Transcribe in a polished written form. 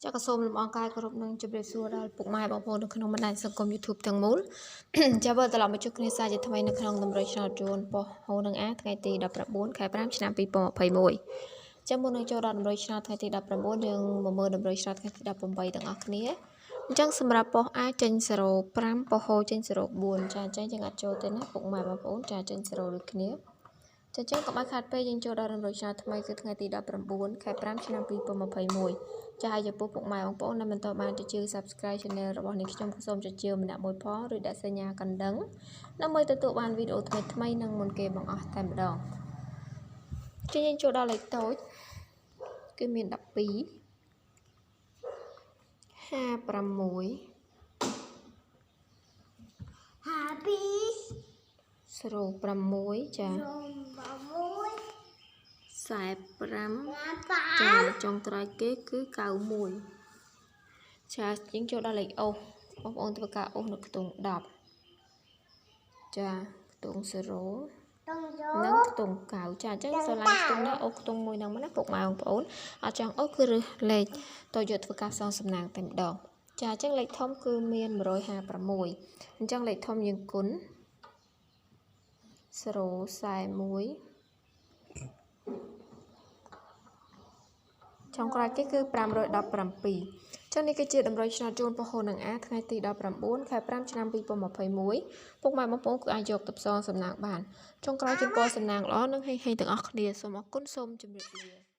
ចាក់សូមលំអរកាយគោរពនឹងជម្រាបសួរដល់ពុកម៉ែបងប្អូននៅក្នុងបណ្ដាញសង្គម YouTube ទាំងមូល ចាវិលត្រឡប់មកជួបគ្នាសាជាថ្មីនៅក្នុងតម្រុយឆ្នោតជួនប៉ុស្តិ៍ហូនឹងអាថ្ងៃទី19ខែ5ឆ្នាំ2021ចាមុននឹងចូលដល់តម្រុយឆ្នោតថ្ងៃទី19យើងមកមើលតម្រុយឆ្នោតថ្ងៃទី18ទាំងអស់គ្នាអញ្ចឹងសម្រាប់ប៉ុស្តិ៍Aចេញ05ប៉ុស្តិ៍ហូចេញ04ចាអញ្ចឹងយើងអាចចូលទៅណាពុកម៉ែបងប្អូនចាចេញ0ដូចគ្នាចាចឹងកុំឲ្យខាតពេលយើងចូលដល់រំលឹកឆ្នោតថ្មីគឺថ្ងៃទី19ខែ5ឆ្នាំ2021ចាហើយចំពោះពុកម៉ែបងប្អូនដែលមិនទាន់បានជួយ Subscribe Channel របស់នេះខ្ញុំសូមជជែកម្នាក់មួយផងឬដាក់សញ្ញាកណ្ដឹងដើម្បីទទួលបានវីដេអូថ្មីៗនិងមុនគេបង្អស់តែម្ដងចាយើងចូលដល់លេខតូចគឺមាន12 56 06ចា45ចាចុងក្រោយគេគឺ91ចាយើងចូលដល់លេខអូសបងប្អូនធ្វើការអូសនៅខ្ទង់10ចាខ្ទង់0និងខ្ទង់9ចាអញ្ចឹងស្រឡាញ់ខ្ទង់ណាអូសខ្ទង់មួយហ្នឹងមកណាពុកម៉ែបងប្អូនអត់ចង់អូសគឺរើសលេខតយកធ្វើការសងសំណាងតែម្ដងចាអញ្ចឹងលេខធំគឺមាន156អញ្ចឹងលេខធំយើងគុណ041ចុងក្រោយគេគឺ517ចឹងនេះគឺជាតម្រុយឆ្នោតជូនប៉ុស្តិ៍ហូនឹងអាថ្ងៃទី19ខែ5ឆ្នាំ2021ពុកម៉ែបងប្អូនគឺអាចយកទៅផ្សងសំណាងបានចុងក្រោយជូនពរសំណាងល្អនិងហេងៗទាំងអស់គ្នាសូមអរគុណសូមជម្រាបលា